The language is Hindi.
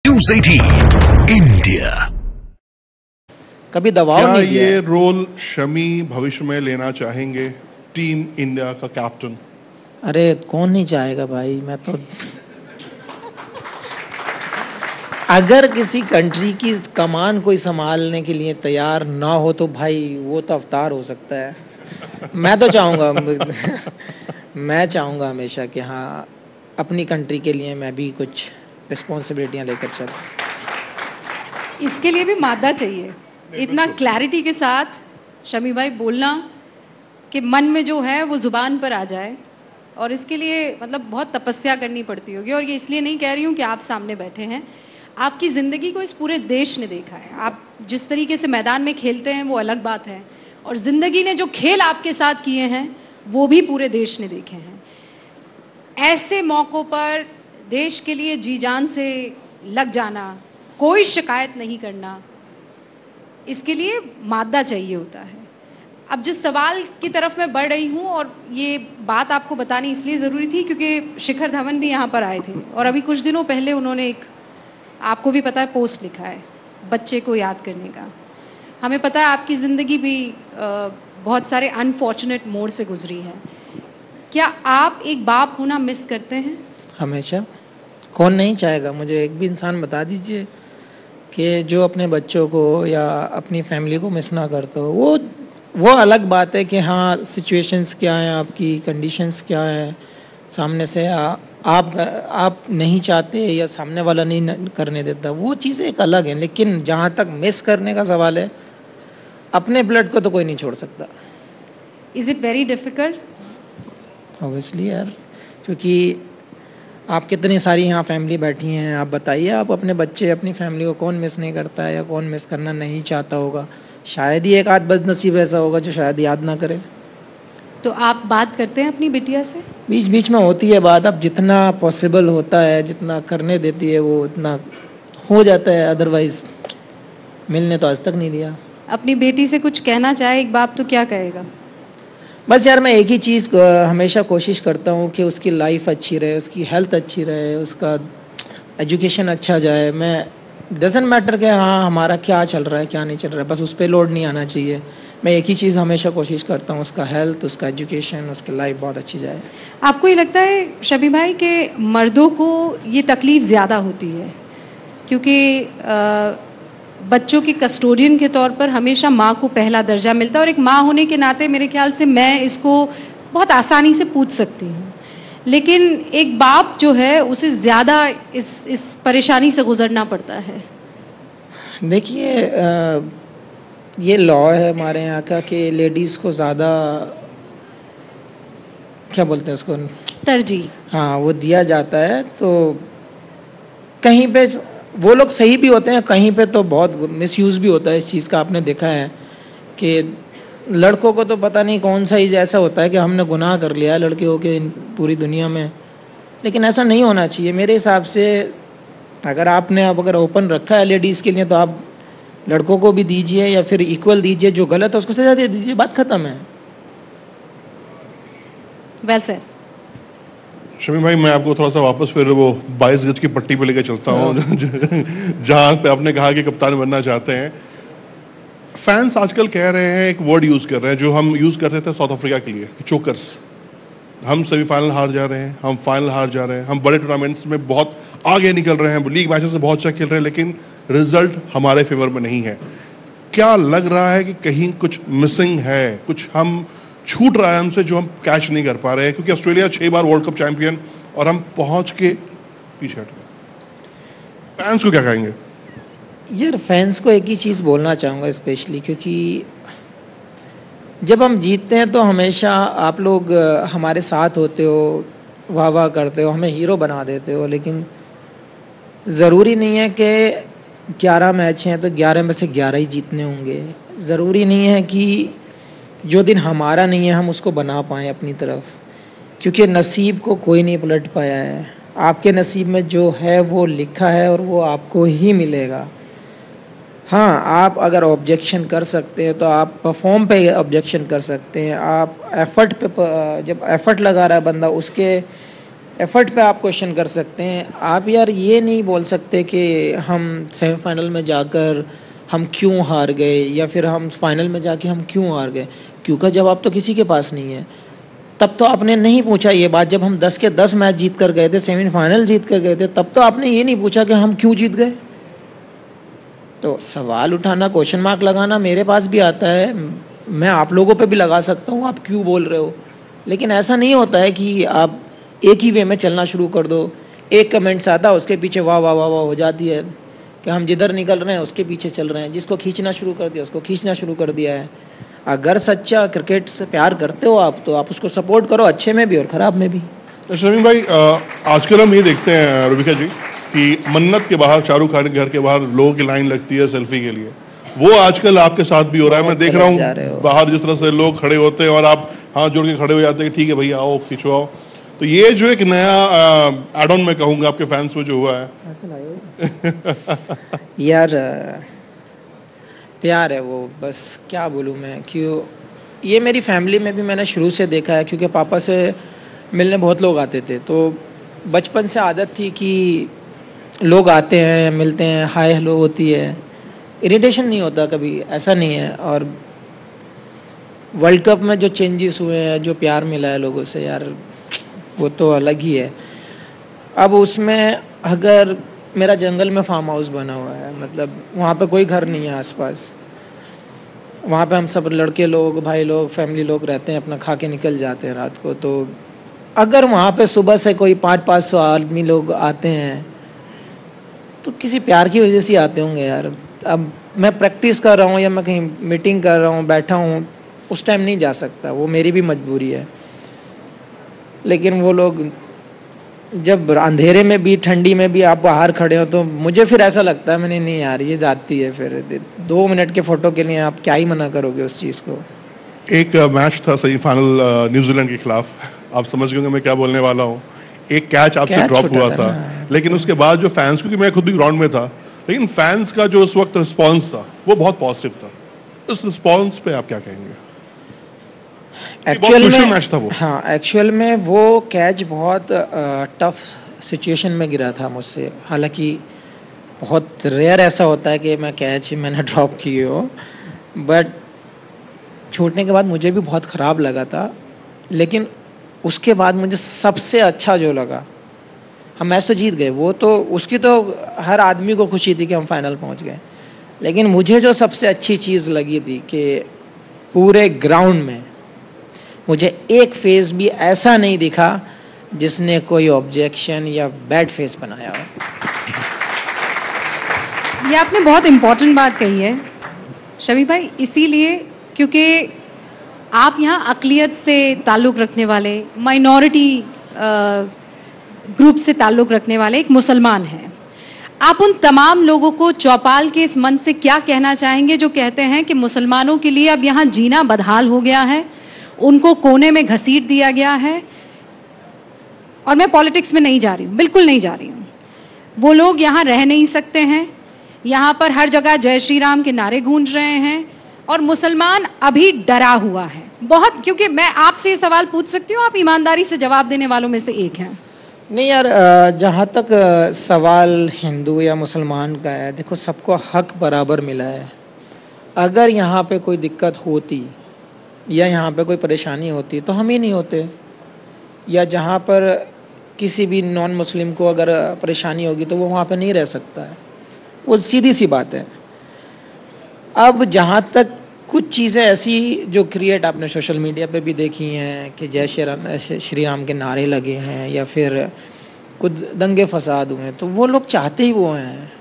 News 18 India. कभी दबाव क्या नहीं दिया ये है। रोल शमी भविष्य में लेना चाहेंगे, टीम इंडिया का कैप्टन? अरे कौन नहीं चाहेगा भाई। मैं तो अगर किसी कंट्री की कमान कोई संभालने के लिए तैयार ना हो तो भाई वो तो अवतार हो सकता है। मैं तो चाहूँगा मैं चाहूँगा हमेशा कि हाँ अपनी कंट्री के लिए मैं भी कुछ रिस्पॉन्सिबिलिटियाँ लेकर चलूँ। इसके लिए भी मादा चाहिए, इतना क्लैरिटी के साथ शमी भाई बोलना कि मन में जो है वो ज़ुबान पर आ जाए, और इसके लिए मतलब बहुत तपस्या करनी पड़ती होगी। और ये इसलिए नहीं कह रही हूँ कि आप सामने बैठे हैं, आपकी ज़िंदगी को इस पूरे देश ने देखा है। आप जिस तरीके से मैदान में खेलते हैं वो अलग बात है, और ज़िंदगी ने जो खेल आपके साथ किए हैं वो भी पूरे देश ने देखे हैं। ऐसे मौक़ों पर देश के लिए जी जान से लग जाना, कोई शिकायत नहीं करना, इसके लिए मादा चाहिए होता है। अब जिस सवाल की तरफ मैं बढ़ रही हूँ, और ये बात आपको बतानी इसलिए ज़रूरी थी क्योंकि शिखर धवन भी यहाँ पर आए थे, और अभी कुछ दिनों पहले उन्होंने एक, आपको भी पता है, पोस्ट लिखा है बच्चे को याद करने का। हमें पता है आपकी ज़िंदगी भी बहुत सारे अनफॉर्चुनेट मोड़ से गुजरी है। क्या आप एक बाप होना मिस करते हैं? हमेशा। कौन नहीं चाहेगा। मुझे एक भी इंसान बता दीजिए कि जो अपने बच्चों को या अपनी फैमिली को मिस ना करता हो। वो अलग बात है कि हाँ सिचुएशंस क्या हैं, आपकी कंडीशंस क्या हैं, सामने से आप नहीं चाहते या सामने वाला नहीं करने देता, वो चीज़ें एक अलग हैं। लेकिन जहाँ तक मिस करने का सवाल है, अपने ब्लड को तो कोई नहीं छोड़ सकता। Is it very difficult? Obviously यार, क्योंकि आप कितनी सारी यहाँ फैमिली बैठी हैं। आप बताइए, आप अपने बच्चे अपनी फैमिली को कौन मिस नहीं करता है या कौन मिस करना नहीं चाहता होगा। शायद ही एक आध बदनसीब ऐसा होगा जो शायद याद ना करे। तो आप बात करते हैं अपनी बिटिया से? बीच बीच में होती है बात। अब जितना पॉसिबल होता है, जितना करने देती है वो उतना हो जाता है, अदरवाइज मिलने तो आज तक नहीं दिया। अपनी बेटी से कुछ कहना चाहे एक बाप तो क्या कहेगा? बस यार, मैं एक ही चीज़ हमेशा कोशिश करता हूँ कि उसकी लाइफ अच्छी रहे, उसकी हेल्थ अच्छी रहे, उसका एजुकेशन अच्छा जाए। मैं डजेंट मैटर कि हाँ हमारा क्या चल रहा है क्या नहीं चल रहा है, बस उस पर लोड नहीं आना चाहिए। मैं एक ही चीज़ हमेशा कोशिश करता हूँ, उसका हेल्थ, उसका एजुकेशन, उसकी लाइफ बहुत अच्छी जाए। आपको ये लगता है शमी भाई कि मर्दों को ये तकलीफ़ ज़्यादा होती है क्योंकि बच्चों की कस्टोडियन के तौर पर हमेशा माँ को पहला दर्जा मिलता है, और एक माँ होने के नाते मेरे ख्याल से मैं इसको बहुत आसानी से पूछ सकती हूँ, लेकिन एक बाप जो है उसे ज़्यादा इस परेशानी से गुजरना पड़ता है। देखिए, ये लॉ है हमारे यहाँ का कि लेडीज़ को ज़्यादा, क्या बोलते हैं उसको, तरजीह, हाँ वो दिया जाता है। तो कहीं पे वो लोग सही भी होते हैं, कहीं पे तो बहुत मिसयूज़ भी होता है इस चीज़ का। आपने देखा है कि लड़कों को तो पता नहीं कौन सा ही ऐसा होता है कि हमने गुनाह कर लिया है लड़के होके पूरी दुनिया में, लेकिन ऐसा नहीं होना चाहिए मेरे हिसाब से। अगर आपने अगर ओपन रखा है लेडीज़ के लिए तो आप लड़कों को भी दीजिए या फिर इक्वल दीजिए, जो गलत है उसको सजा दे दीजिए, बात ख़त्म है। Well sir. शमी भाई, मैं आपको थोड़ा सा वापस फिर वो 22 गज की पट्टी पे लेके चलता हूँ जहाँ पे आपने कहा कि कप्तान बनना चाहते हैं। फैंस आजकल कह रहे हैं, एक वर्ड यूज़ कर रहे हैं जो हम यूज़ करते थे साउथ अफ्रीका के लिए, चोकर्स। हम सेमीफाइनल हार जा रहे हैं, हम फाइनल हार जा रहे हैं, हम बड़े टूर्नामेंट्स में बहुत आगे निकल रहे हैं, लीग मैचेस में बहुत अच्छा खेल रहे हैं, लेकिन रिजल्ट हमारे फेवर में नहीं है। क्या लग रहा है कि कहीं कुछ मिसिंग है, कुछ हम छूट रहा है हमसे जो हम कैच नहीं कर पा रहे हैं? क्योंकि ऑस्ट्रेलिया 6 बार वर्ल्ड कप चैंपियन और हम पहुंच के पीछे हट गए। फैंस को क्या कहेंगे? यार फैंस को एक ही चीज़ बोलना चाहूँगा स्पेशली, क्योंकि जब हम जीतते हैं तो हमेशा आप लोग हमारे साथ होते हो, वाह वाह करते हो, हमें हीरो बना देते हो, लेकिन ज़रूरी नहीं है कि 11 मैच हैं तो 11 में से 11 ही जीतने होंगे। ज़रूरी नहीं है कि जो दिन हमारा नहीं है हम उसको बना पाएँ अपनी तरफ, क्योंकि नसीब को कोई नहीं पलट पाया है। आपके नसीब में जो है वो लिखा है और वो आपको ही मिलेगा। हाँ, आप अगर ऑब्जेक्शन कर सकते हैं तो आप परफॉर्म पे ऑब्जेक्शन कर सकते हैं। आप एफ़र्ट पे, जब एफ़र्ट लगा रहा है बंदा, उसके एफर्ट पे आप क्वेश्चन कर सकते हैं। आप यार ये नहीं बोल सकते कि हम सेमीफाइनल में जाकर हम क्यों हार गए या फिर हम फाइनल में जाके हम क्यों हार गए, क्योंकि जवाब तो किसी के पास नहीं है। तब तो आपने नहीं पूछा ये बात, जब हम 10 के 10 मैच जीत कर गए थे, सेमीफाइनल जीत कर गए थे, तब तो आपने ये नहीं पूछा कि हम क्यों जीत गए। तो सवाल उठाना, क्वेश्चन मार्क लगाना मेरे पास भी आता है, मैं आप लोगों पे भी लगा सकता हूँ आप क्यों बोल रहे हो, लेकिन ऐसा नहीं होता है कि आप एक ही वे में चलना शुरू कर दो। एक कमेंट्स आता है उसके पीछे वाह वाह वाह वाह हो जाती है कि हम जिधर निकल रहे हैं उसके पीछे चल रहे हैं, जिसको खींचना शुरू कर दिया उसको खींचना शुरू कर दिया है। अगर सच्चा क्रिकेट से प्यार करते हो आप तो आप उसको सपोर्ट करो, अच्छे में भी और ख़राब में भी। शमीम भाई, आजकल हम ये देखते हैं रूबिका जी कि मन्नत के बाहर, शाहरुख खान के घर के बाहर लोगों की लाइन लगती है सेल्फी के लिए, वो आजकल आपके साथ भी हो रहा है। मैं देख रहा हूँ बाहर जिस तरह से लोग खड़े होते हैं और आप हाथ जोड़ के खड़े हो जाते हैं, ठीक है भैया आओ खींचो आओ। तो ये जो एक नया एड ऑन मैं कहूँगा आपके फैंस में जो हुआ है यार प्यार है वो, बस क्या बोलूँ मैं। क्यों, ये मेरी फैमिली में भी मैंने शुरू से देखा है, क्योंकि पापा से मिलने बहुत लोग आते थे, तो बचपन से आदत थी कि लोग आते हैं मिलते हैं, हाय हेलो होती है, इरिटेशन नहीं होता कभी, ऐसा नहीं है। और वर्ल्ड कप में जो चेंजेस हुए हैं, जो प्यार मिला है लोगों से, यार वो तो अलग ही है। अब उसमें अगर मेरा जंगल में फार्म हाउस बना हुआ है, मतलब वहाँ पे कोई घर नहीं है आसपास, वहाँ पे हम सब लड़के लोग, भाई लोग, फैमिली लोग रहते हैं, अपना खा के निकल जाते हैं रात को। तो अगर वहाँ पे सुबह से कोई 500-500 आदमी लोग आते हैं तो किसी प्यार की वजह से आते होंगे यार। अब मैं प्रैक्टिस कर रहा हूँ या मैं कहीं मीटिंग कर रहा हूँ, बैठा हूँ, उस टाइम नहीं जा सकता, वो मेरी भी मजबूरी है। लेकिन वो लोग जब अंधेरे में भी, ठंडी में भी आप बाहर खड़े हो, तो मुझे फिर ऐसा लगता है, मैंने नहीं यार ये जाती है, फिर 2 मिनट के फ़ोटो के लिए आप क्या ही मना करोगे उस चीज़ को। एक मैच था सेमीफाइनल न्यूजीलैंड के खिलाफ, आप समझ गए मैं क्या बोलने वाला हूँ। एक कैच आपसे ड्रॉप हुआ था, लेकिन उसके बाद जो फैंस, क्योंकि मैं खुद भी ग्राउंड में था, लेकिन फैंस का जो उस वक्त रिस्पॉन्स था वो बहुत पॉजिटिव था। इस रिस्पॉन्स पे आप क्या कहेंगे? एक्चुअल में मैच था वो। हाँ, एक्चुअल में वो कैच बहुत टफ सिचुएशन में गिरा था मुझसे। हालांकि बहुत रेयर ऐसा होता है कि मैं कैच मैंने ड्रॉप किए हो, बट छूटने के बाद मुझे भी बहुत ख़राब लगा था। लेकिन उसके बाद मुझे सबसे अच्छा जो लगा, हम मैच तो जीत गए, वो तो उसकी तो हर आदमी को खुशी थी कि हम फाइनल पहुंच गए, लेकिन मुझे जो सबसे अच्छी चीज़ लगी थी कि पूरे ग्राउंड में मुझे एक फेस भी ऐसा नहीं दिखा जिसने कोई ऑब्जेक्शन या बैड फेस बनाया हो। ये आपने बहुत इम्पोर्टेंट बात कही है शमी भाई, इसीलिए क्योंकि आप यहाँ अक़लियत से ताल्लुक़ रखने वाले, माइनॉरिटी ग्रुप से ताल्लुक़ रखने वाले एक मुसलमान हैं। आप उन तमाम लोगों को चौपाल के इस मंच से क्या कहना चाहेंगे जो कहते हैं कि मुसलमानों के लिए अब यहाँ जीना बदहाल हो गया है, उनको कोने में घसीट दिया गया है? और मैं पॉलिटिक्स में नहीं जा रही हूँ, बिल्कुल नहीं जा रही हूँ। वो लोग यहाँ रह नहीं सकते हैं, यहाँ पर हर जगह जय श्री राम के नारे गूंज रहे हैं और मुसलमान अभी डरा हुआ है बहुत। क्योंकि मैं आपसे ये सवाल पूछ सकती हूँ, आप ईमानदारी से जवाब देने वालों में से एक हैं। नहीं यार, जहाँ तक सवाल हिंदू या मुसलमान का है, देखो सबको हक बराबर मिला है। अगर यहाँ पे कोई दिक्कत होती या यहाँ पे कोई परेशानी होती तो हम ही नहीं होते, या जहाँ पर किसी भी नॉन मुस्लिम को अगर परेशानी होगी तो वो वहाँ पे नहीं रह सकता है, वो सीधी सी बात है। अब जहाँ तक कुछ चीज़ें ऐसी जो क्रिएट आपने सोशल मीडिया पे भी देखी हैं कि जय श्री राम के नारे लगे हैं या फिर कुछ दंगे फसाद हुए हैं, तो वो लोग चाहते ही वो हैं